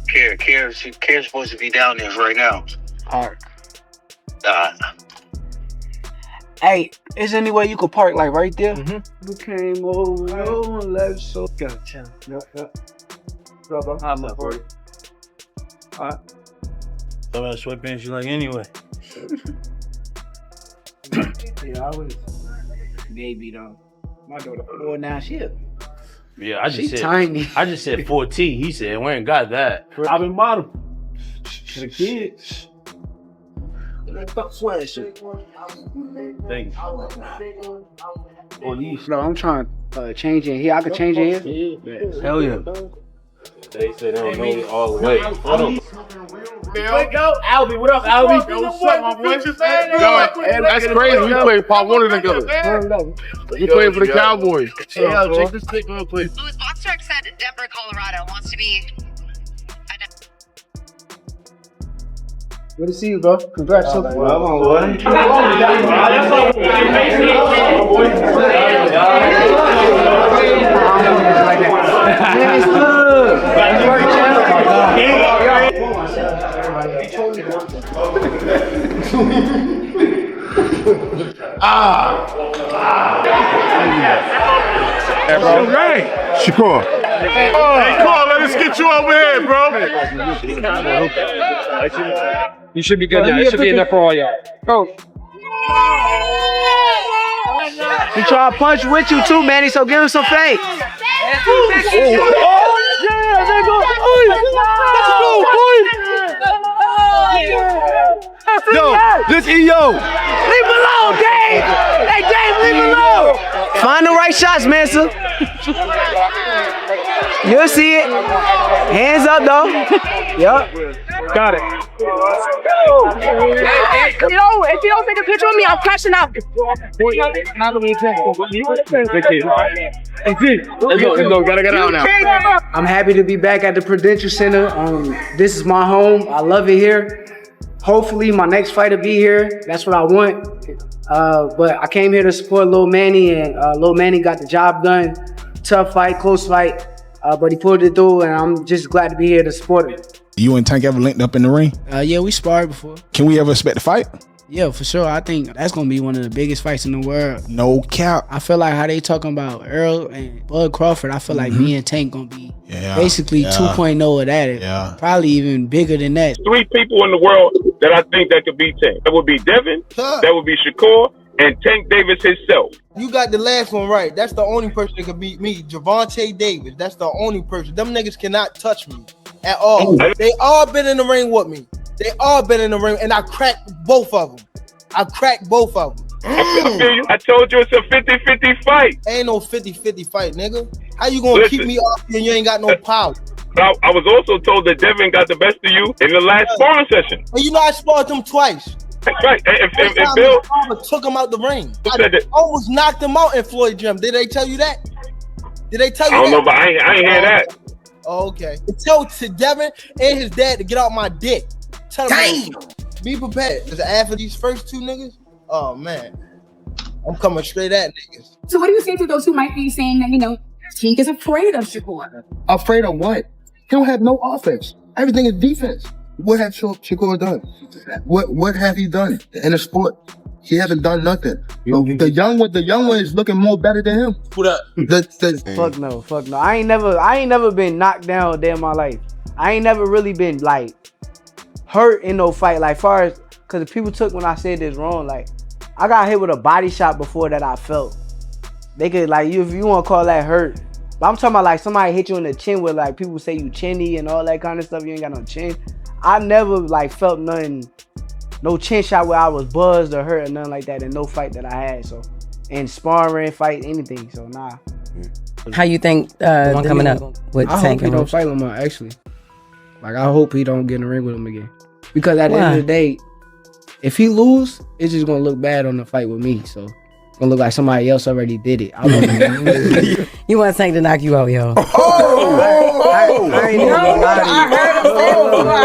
Care's supposed to be down there right now. Park. Hey, is there any way you could park like right there? Mm-hmm. We came over, let's so gotcha. I'm up for it. Alright. Some of that sweatpants you like anyway. Yeah, I was baby though. My daughter 4 now. Yeah, I just She's said tiny. I just said 14. He said we ain't got that. I've been model. For the kids. Fuck sweatshirt. Thank you. No, I'm trying to change in here. I could change in here. Yeah. Hell yeah. They said they don't know all the way. Hold on. Yo, Albie, what up, Albie? Yo, what's up, my boy? Yo, that's crazy. We played Pop Warner together. We played for the Cowboys. Hey, yo, check this clip real quick. Louis Boxberg said Denver, Colorado wants to be. Good to see you, bro. Congrats. Come on, boy. Right. Shakur. Hey, come on, let us get you over here, bro. You should be good now. It should be enough for all y'all. Bro. He try to punch with you too, Manny, so give him some fake. Yo, this EO. Leave him alone, Dave! Hey, Dave, leave him alone! Find the right shots, Mansa. You'll see it. Hands up, though. Yup. Got it. Yo, if you don't take a picture of me, I'm crashing out. Let's go. Gotta get out now. I'm happy to be back at the Prudential Center. This is my home. I love it here. Hopefully, my next fight will be here. That's what I want. But I came here to support Lil Manny, and Lil Manny got the job done. Tough fight, close fight, but he pulled it through, and I'm just glad to be here to support him. You and Tank ever linked up in the ring? Yeah, we sparred before. Can we ever expect a fight? Yeah, for sure. I think that's gonna be one of the biggest fights in the world. No cap. I feel like how they talking about Earl and Bud Crawford, I feel like me and Tank gonna be basically 2.0 of that. Yeah. Probably even bigger than that. 3 people in the world that I think that could beat Tank. That would be Devin, that would be Shakur, and Tank Davis himself. You got the last one right. That's the only person that could beat me. Gervonta Davis. That's the only person. Them niggas cannot touch me at all. They all been in the ring with me. They all been in the ring, and I cracked both of them. I I feel you. I told you it's a 50-50 fight. Ain't no 50-50 fight, nigga. How you gonna keep me off and you ain't got no power? I was also told that Devin got the best of you in the last sparring session. And you know I sparred them twice. That's right. If Bill took him out the ring, I almost knocked him out in Floyd Gym. Did they tell you that? Did they tell you that? I don't know, but I ain't hear that. Oh, okay. Tell to Devin and his dad to get out my dick. Tell him, be prepared. Because after these first 2 niggas, oh man, I'm coming straight at niggas. So what do you say to those who might be saying that, Tank is afraid of Shakur? Afraid of what? He don't have no offense. Everything is defense. What have Shakur done? What have he done in the sport? He hasn't done nothing. The young one is looking more better than him. Fuck no. I ain't never been knocked down a day in my life. I ain't never really been like hurt in no fight. Like far as, cause if people took when I said this wrong, like I got hit with a body shot before that I felt. They could like if you want to call that hurt. But I'm talking about like somebody hit you in the chin where like people say you chinny and all that kind of stuff. You ain't got no chin. I never like felt nothing, no chin shot where I was buzzed or hurt or nothing like that in no fight that I had. So, in sparring, fight, anything. So nah. How you think one coming up with I Tank? hope he don't fight Lamar. Actually, like I hope he don't get in the ring with him again. Because at the end of the day, if he lose, it's just gonna look bad on the fight with me. So. Gonna look like somebody else already did it. You want Tank to knock you out, yo? I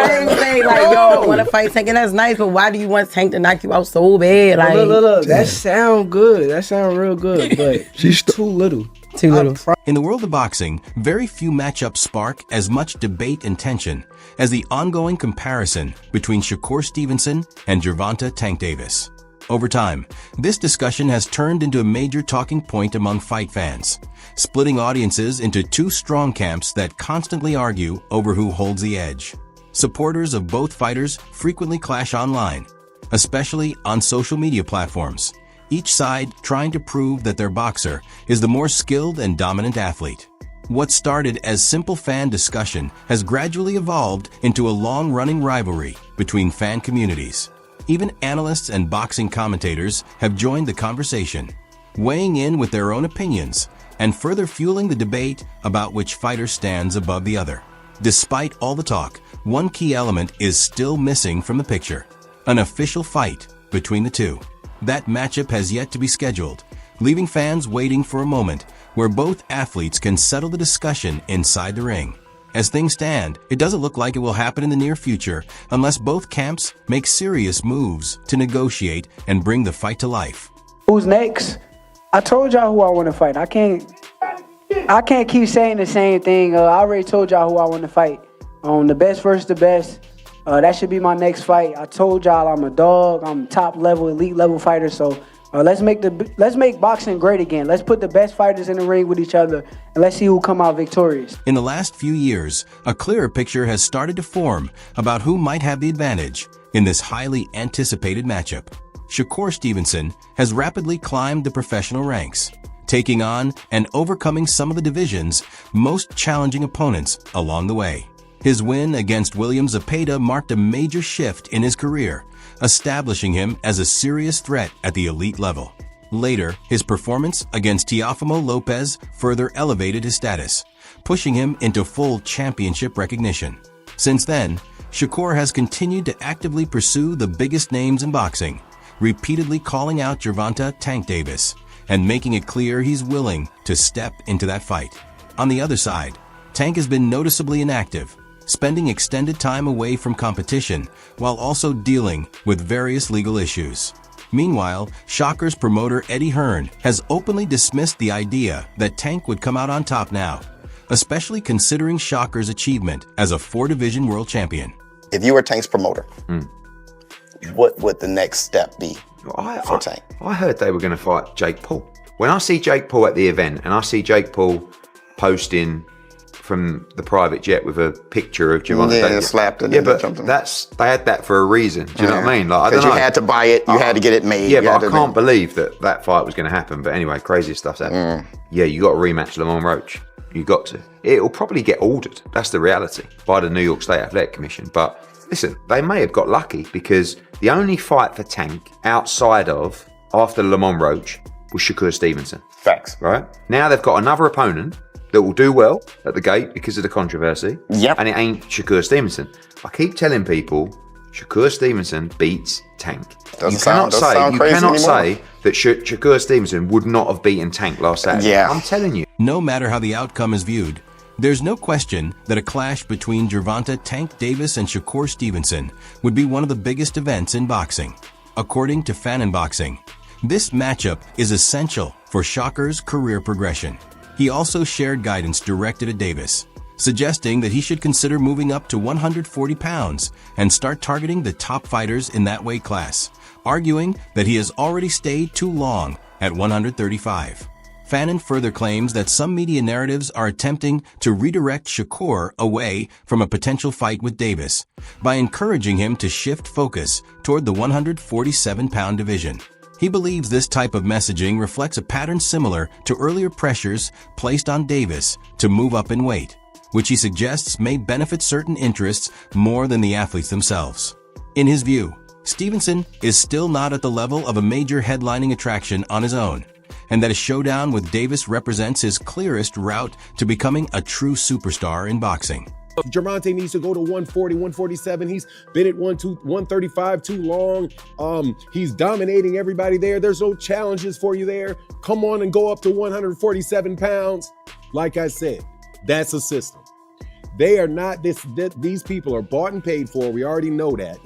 heard him say like, yo, I want to fight Tank, and that's nice. But why do you want Tank to knock you out so bad? Like, look, that sound good. That sound real good. But she's too little. Too little. In the world of boxing, very few matchups spark as much debate and tension as the ongoing comparison between Shakur Stevenson and Gervonta Tank Davis. Over time, this discussion has turned into a major talking point among fight fans, splitting audiences into two strong camps that constantly argue over who holds the edge. Supporters of both fighters frequently clash online, especially on social media platforms, each side trying to prove that their boxer is the more skilled and dominant athlete. What started as simple fan discussion has gradually evolved into a long-running rivalry between fan communities. Even analysts and boxing commentators have joined the conversation, weighing in with their own opinions and further fueling the debate about which fighter stands above the other. Despite all the talk, one key element is still missing from the picture: an official fight between the two. That matchup has yet to be scheduled, leaving fans waiting for a moment where both athletes can settle the discussion inside the ring. As things stand, it doesn't look like it will happen in the near future unless both camps make serious moves to negotiate and bring the fight to life. Who's next? I told y'all who I want to fight. I can't keep saying the same thing. I already told y'all who I want to fight. The best versus the best. That should be my next fight. I told y'all I'm a dog. I'm top level, elite level fighter. So let's make boxing great again. Let's put the best fighters in the ring with each other, and let's see who come out victorious. In the last few years, a clearer picture has started to form about who might have the advantage in this highly anticipated matchup. Shakur Stevenson has rapidly climbed the professional ranks, taking on and overcoming some of the division's most challenging opponents along the way. His win against William Zepeda marked a major shift in his career, establishing him as a serious threat at the elite level. Later, his performance against Teofimo Lopez further elevated his status, pushing him into full championship recognition. Since then, Shakur has continued to actively pursue the biggest names in boxing, repeatedly calling out Gervonta Tank Davis and making it clear he's willing to step into that fight. On the other side, Tank has been noticeably inactive, spending extended time away from competition while also dealing with various legal issues. Meanwhile, Shakur's promoter Eddie Hearn has openly dismissed the idea that Tank would come out on top now, especially considering Shakur's achievement as a 4-division world champion. If you were Tank's promoter, what would the next step be for Tank? I heard they were going to fight Jake Paul. When I see Jake Paul at the event and I see Jake Paul posting from the private jet with a picture of Gervonta Davis. Slapped it. Yeah, but they had that for a reason. Do you know what I mean? Like, I don't know. Because you had to buy it, you had to get it made. Yeah, but I can't believe that fight was going to happen. But anyway, crazy stuff's happening. Yeah, you got to rematch Lamont Roach. You got to. It'll probably get ordered. That's the reality by the New York State Athletic Commission. But listen, they may have got lucky because the only fight for Tank outside of after Lamont Roach was Shakur Stevenson. Facts. Right? Now they've got another opponent that will do well at the gate because of the controversy. Yep. And it ain't Shakur Stevenson. I keep telling people, Shakur Stevenson beats Tank. You cannot say that Shakur Stevenson would not have beaten Tank last Saturday. Yeah. I'm telling you. No matter how the outcome is viewed, there's no question that a clash between Gervonta Tank Davis and Shakur Stevenson would be one of the biggest events in boxing. According to Fan and Boxing, this matchup is essential for Shakur's career progression. He also shared guidance directed at Davis, suggesting that he should consider moving up to 140 pounds and start targeting the top fighters in that weight class, arguing that he has already stayed too long at 135. Fannin further claims that some media narratives are attempting to redirect Shakur away from a potential fight with Davis by encouraging him to shift focus toward the 147-pound division. He believes this type of messaging reflects a pattern similar to earlier pressures placed on Davis to move up in weight, which he suggests may benefit certain interests more than the athletes themselves. In his view, Stevenson is still not at the level of a major headlining attraction on his own, and that a showdown with Davis represents his clearest route to becoming a true superstar in boxing. Gervonta needs to go to 140, 147. He's been at 135 too long. He's dominating everybody there. There's no challenges for you there. Come on and go up to 147 pounds. Like I said, that's a system. They are not these people are bought and paid for. We already know that.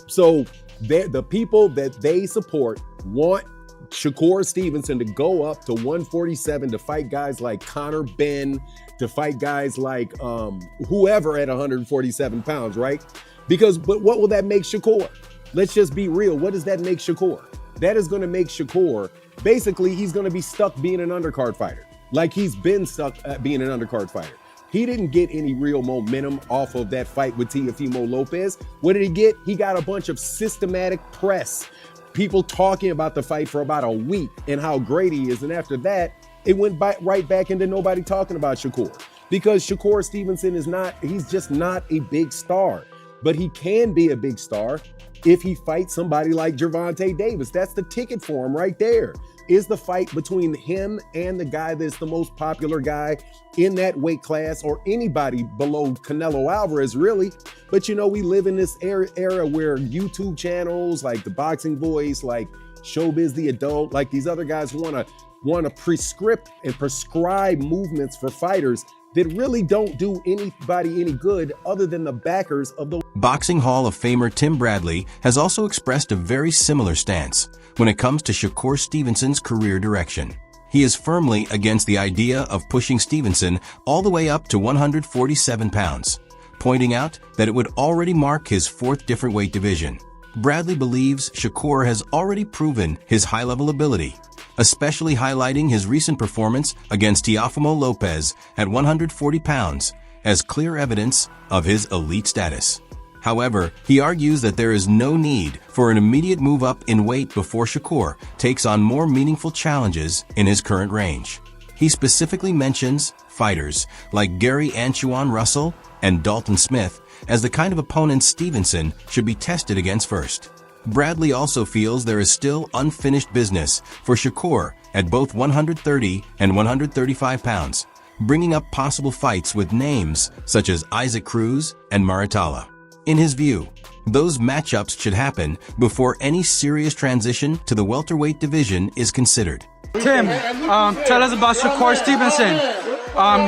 So the people that they support want Shakur Stevenson to go up to 147 to fight guys like Conor Benn, to fight guys like whoever at 147 pounds, right? But what will that make Shakur? Let's just be real. What does that make Shakur? That is going to make Shakur, basically, he's going to be stuck being an undercard fighter. Like he's been stuck at being an undercard fighter. He didn't get any real momentum off of that fight with Teofimo Lopez. What did he get? He got a bunch of systematic press. People talking about the fight for about a week and how great he is. And after that, it went right back into nobody talking about Shakur. Because Shakur Stevenson he's just not a big star. But he can be a big star if he fights somebody like Gervonta Davis. That's the ticket for him right there. Is the fight between him and the guy that's the most popular guy in that weight class, or anybody below Canelo Alvarez, really. But we live in this era where YouTube channels like The Boxing Voice, like Showbiz the Adult, like these other guys want to prescribe movements for fighters that really don't do anybody any good other than the backers of the Boxing Hall of Famer Tim Bradley has also expressed a very similar stance when it comes to Shakur Stevenson's career direction. He is firmly against the idea of pushing Stevenson all the way up to 147 pounds, pointing out that it would already mark his fourth different weight division. Bradley believes Shakur has already proven his high-level ability, especially highlighting his recent performance against Teofimo Lopez at 140 pounds as clear evidence of his elite status. However, he argues that there is no need for an immediate move up in weight before Shakur takes on more meaningful challenges in his current range. He specifically mentions fighters like Gary Anchuan Russell and Dalton Smith as the kind of opponents Stevenson should be tested against first. Bradley also feels there is still unfinished business for Shakur at both 130 and 135 pounds, bringing up possible fights with names such as Isaac Cruz and Maritala. In his view, those matchups should happen before any serious transition to the welterweight division is considered. Tim, tell us about Shakur Stevenson.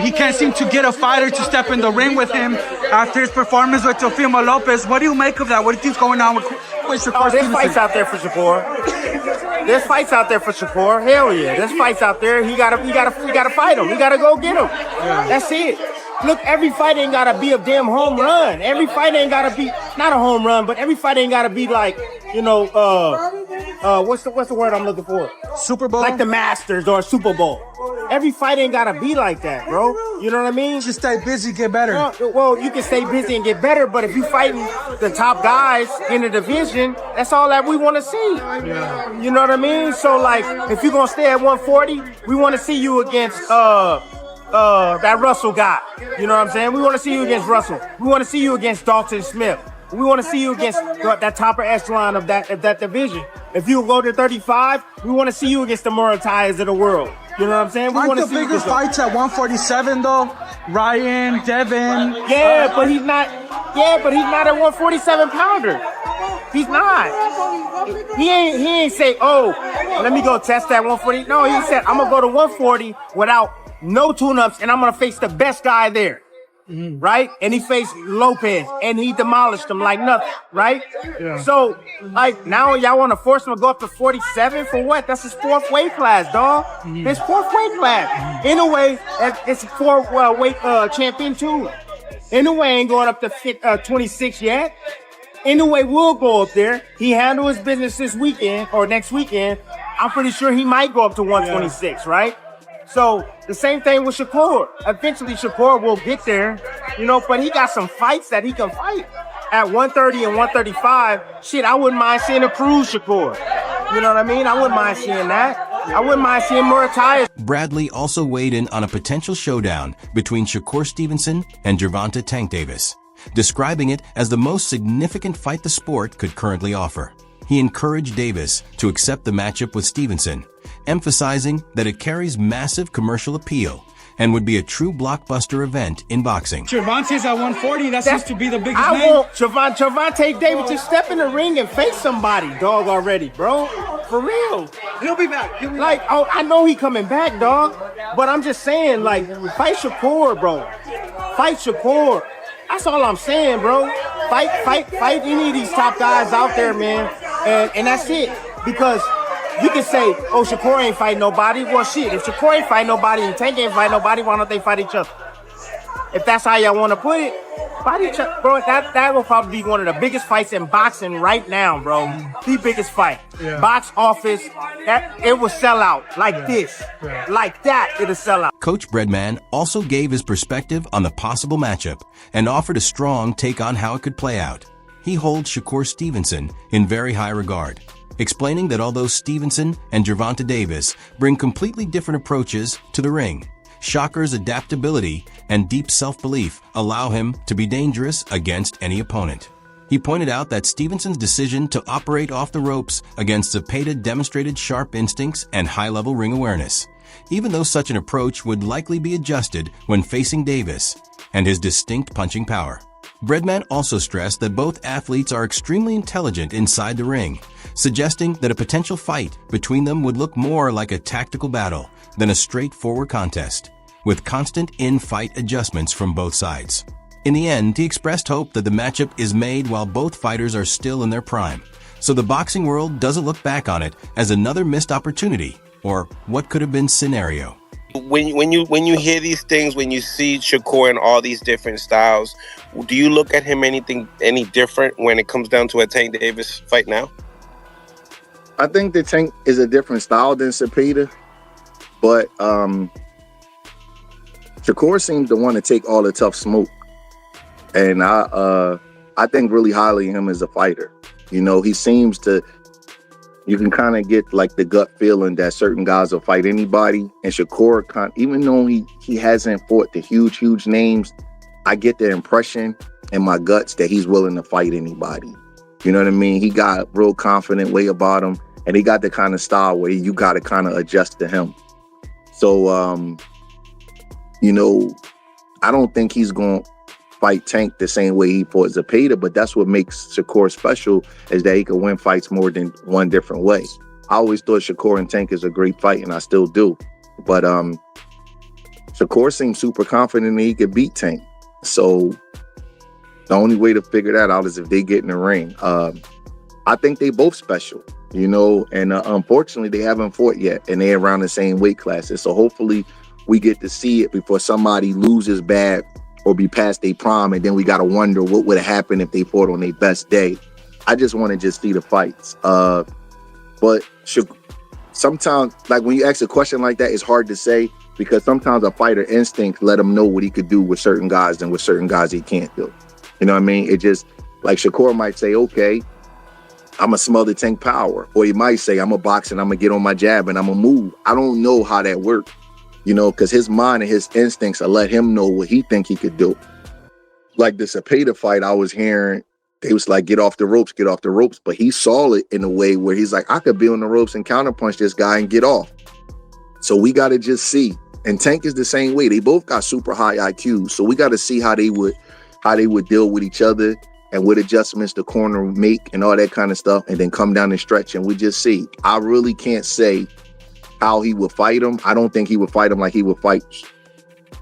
He can't seem to get a fighter to step in the ring with him after his performance with Teofimo Lopez. What do you make of that? What do you think's going on with Shakur Stevenson? There's fights out there for Shakur. There's fights out there for Shakur. Hell yeah, there's fights out there. He gotta fight him. He gotta go get him. Yeah. That's it. Look, every fight ain't gotta be a damn home run. Every fight ain't gotta be not a home run, but every fight ain't gotta be like, what's the word I'm looking for? Super Bowl? Like the Masters or Super Bowl. Every fight ain't gotta be like that, bro. You know what I mean? Just stay busy, get better. Well, you can stay busy and get better, but if you fighting the top guys in the division, that's all that we want to see. Yeah. You know what I mean? So like, if you're gonna stay at 140, we want to see you against that Russell guy. You know what I'm saying? We want to see you against Russell. We want to see you against Dalton Smith. We want to see you against that topper echelon of that division. If you go to 35, we want to see you against the Moritais of the world. You know what I'm saying? Aren't the biggest fights at 147 though? Ryan, Devin. Yeah, but he's not. Yeah, but he's not a 147 pounder. He's not. He ain't say, oh, let me go test that 140. No, he said, I'm gonna go to 140 without no tune-ups, and I'm gonna face the best guy there. Right? And he faced Lopez, and he demolished him like nothing, right? Yeah. So, like, now y'all want to force him to go up to 47 for what? That's his fourth weight class, dog. His fourth weight class. In a way, it's a four-weight champion, too. In a way, ain't going up to 26 yet. In a way, we'll go up there. He handled his business this weekend, or next weekend. I'm pretty sure he might go up to 126, right? So, the same thing with Shakur. Eventually, Shakur will get there, but he got some fights that he can fight. At 130 and 135, shit, I wouldn't mind seeing a Cruz Shakur. You know what I mean? I wouldn't mind seeing that. I wouldn't mind seeing Moritais. Bradley also weighed in on a potential showdown between Shakur Stevenson and Gervonta Tank Davis, describing it as the most significant fight the sport could currently offer. He encouraged Davis to accept the matchup with Stevenson, emphasizing that it carries massive commercial appeal and would be a true blockbuster event in boxing. Gervonta's at 140. That seems to be the biggest name. I want Gervonta Davis to step in the ring and face somebody, dog, already, bro. For real. He'll be back. I know he coming back, dog. But I'm just saying, like, fight Shakur, bro. Fight Shakur. That's all I'm saying, bro. Fight any of these top guys out there, man. And that's it. Because you can say, oh, Shakur ain't fight nobody. Well, shit, if Shakur ain't fight nobody and Tank ain't fight nobody, why don't they fight each other? If that's how y'all want to put it, fight each other. Bro, that will probably be one of the biggest fights in boxing right now, bro. The biggest fight. Yeah. Box office, it will sell out like this. Yeah. Like that, it'll sell out. Coach Breadman also gave his perspective on the possible matchup and offered a strong take on how it could play out. He holds Shakur Stevenson in very high regard, explaining that although Stevenson and Gervonta Davis bring completely different approaches to the ring, Shakur's adaptability and deep self-belief allow him to be dangerous against any opponent. He pointed out that Stevenson's decision to operate off the ropes against Zepeda demonstrated sharp instincts and high-level ring awareness, even though such an approach would likely be adjusted when facing Davis and his distinct punching power. Breadman also stressed that both athletes are extremely intelligent inside the ring, suggesting that a potential fight between them would look more like a tactical battle than a straightforward contest, with constant in-fight adjustments from both sides. In the end, he expressed hope that the matchup is made while both fighters are still in their prime, so the boxing world doesn't look back on it as another missed opportunity or what could have been scenario. When you hear these things, when you see Shakur in all these different styles, do you look at him any different when it comes down to a Tank Davis fight now? I think the Tank is a different style than Zepeda, but Shakur seems to want to take all the tough smoke, and I think really highly of him as a fighter. You know, he seems to. You can kind of get like the gut feeling that certain guys will fight anybody. And Shakur, even though he hasn't fought the huge names, I get the impression in my guts that he's willing to fight anybody. You know what I mean? He got real confident way about him. And he got the kind of style where you got to kind of adjust to him. So, you know, I don't think he's going to fight Tank the same way he fought Zepeda, but that's what makes Shakur special, is that he can win fights more than one different way. I always thought Shakur and Tank is a great fight, and I still do. But Shakur seems super confident that he could beat Tank. So the only way to figure that out is if they get in the ring. I think they both special, you know, and unfortunately they haven't fought yet, and they're around the same weight classes. So hopefully we get to see it before somebody loses bad or be past their prime, and then we got to wonder what would have happened if they fought on their best day. I just want to just see the fights. But sometimes, like when you ask a question like that, it's hard to say, because sometimes a fighter instinct let him know what he could do with certain guys and with certain guys he can't do. You know what I mean? It just, like Shakur might say, okay, I'm a smother Tank power. Or he might say, I'm a box and I'm going to get on my jab and I'm going to move. I don't know how that works. You know, because his mind and his instincts will let him know what he think he could do. Like the Zepeda fight, I was hearing, they was like, get off the ropes. But he saw it in a way where he's like, I could be on the ropes and counterpunch this guy and get off. So we got to just see. And Tank is the same way. They both got super high IQ. So we got to see how they would deal with each other and what adjustments the corner would make and all that kind of stuff, and then come down and stretch, and we just see. I really can't say how he would fight him. I don't think he would fight him like he would fight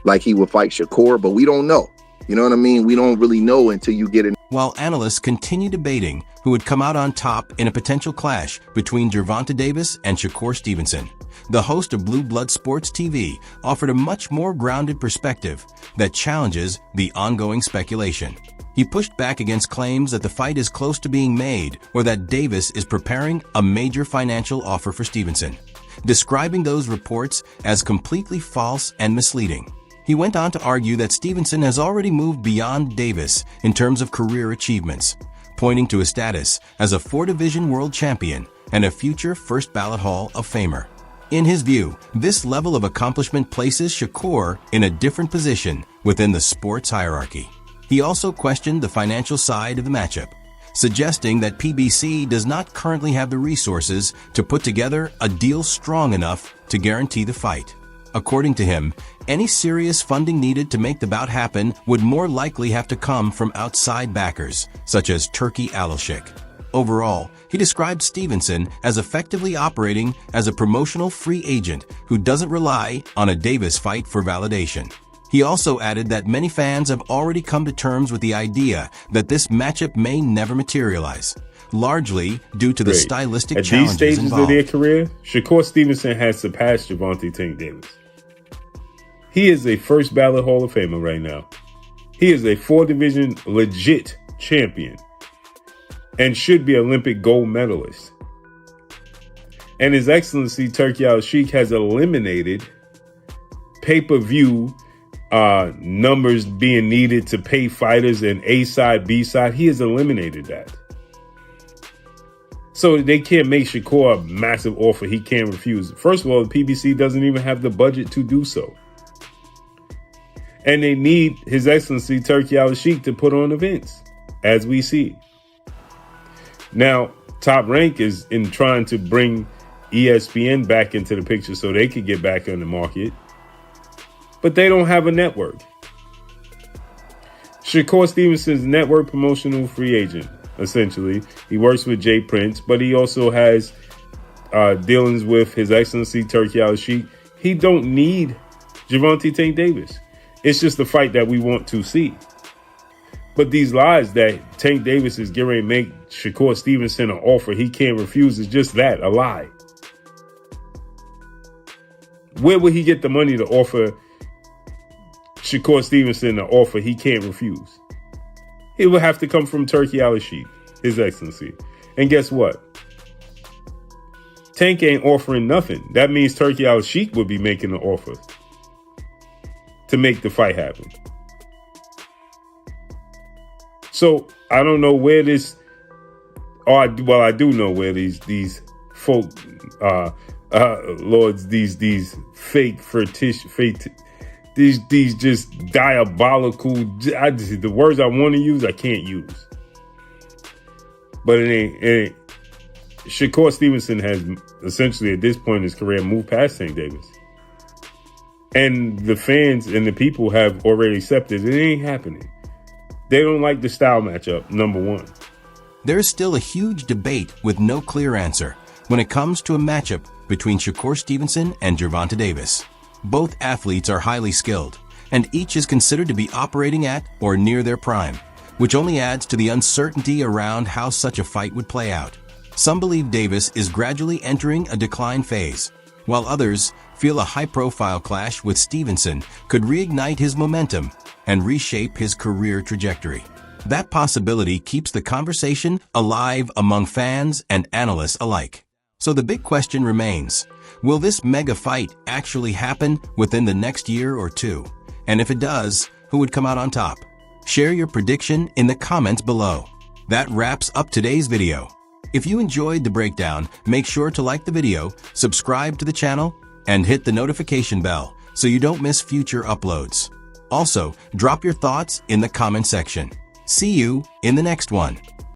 Shakur, but we don't know. You know what I mean? We don't really know until you get in. While analysts continue debating who would come out on top in a potential clash between Gervonta Davis and Shakur Stevenson, the host of Blue Blood Sports TV offered a much more grounded perspective that challenges the ongoing speculation. He pushed back against claims that the fight is close to being made or that Davis is preparing a major financial offer for Stevenson, describing those reports as completely false and misleading. He went on to argue that Stevenson has already moved beyond Davis in terms of career achievements, pointing to his status as a 4-division world champion and a future first ballot Hall of Famer. In his view, this level of accomplishment places Shakur in a different position within the sports hierarchy. He also questioned the financial side of the matchup, suggesting that PBC does not currently have the resources to put together a deal strong enough to guarantee the fight. According to him, any serious funding needed to make the bout happen would more likely have to come from outside backers, such as Turkey Alashik. Overall, he described Stevenson as effectively operating as a promotional free agent who doesn't rely on a Davis fight for validation. He also added that many fans have already come to terms with the idea that this matchup may never materialize, largely due to the stylistic At these challenges stages involved. of their career, Shakur Stevenson has surpassed Gervonta Tank Davis. He is a first ballot Hall of Famer right now. He is a 4-division legit champion and should be Olympic gold medalist. And His Excellency Turki Al-Sheikh has eliminated pay-per-view numbers being needed to pay fighters and A side, B side. He has eliminated that. So they can't make Shakur a massive offer he can't refuse. First of all, the PBC doesn't even have the budget to do so. And they need His Excellency Turki Al-Sheikh to put on events, as we see. Now, Top Rank is in trying to bring ESPN back into the picture so they could get back on the market. But they don't have a network. Shakur Stevenson's network promotional free agent, essentially. He works with Jay Prince, but he also has dealings with His Excellency Turki Al-Sheikh. He don't need Gervonta Tank Davis. It's just the fight that we want to see. But these lies that Tank Davis is getting ready to make Shakur Stevenson an offer he can't refuse is just that, a lie. Where would he get the money to offer Shakur Stevenson an offer he can't refuse? It would have to come from Turki Al-Sheikh, His Excellency. And guess what? Tank ain't offering nothing. That means Turki Al-Sheikh would be making an offer to make the fight happen. So I don't know where this, I do know where these folk lords, these fake these just diabolical, the words I want to use I can't use. But it ain't. Shakur Stevenson has essentially at this point in his career moved past Tank Davis. And the fans and the people have already accepted it ain't happening. They don't like the style matchup, number one. There's still a huge debate with no clear answer when it comes to a matchup between Shakur Stevenson and Gervonta Davis. Both athletes are highly skilled, and each is considered to be operating at or near their prime, which only adds to the uncertainty around how such a fight would play out. Some believe Davis is gradually entering a decline phase, while others feel a high-profile clash with Stevenson could reignite his momentum and reshape his career trajectory. That possibility keeps the conversation alive among fans and analysts alike. So the big question remains, will this mega fight actually happen within the next year or two? And if it does, who would come out on top? Share your prediction in the comments below. That wraps up today's video. If you enjoyed the breakdown, make sure to like the video, subscribe to the channel, and hit the notification bell so you don't miss future uploads. Also, drop your thoughts in the comment section. See you in the next one.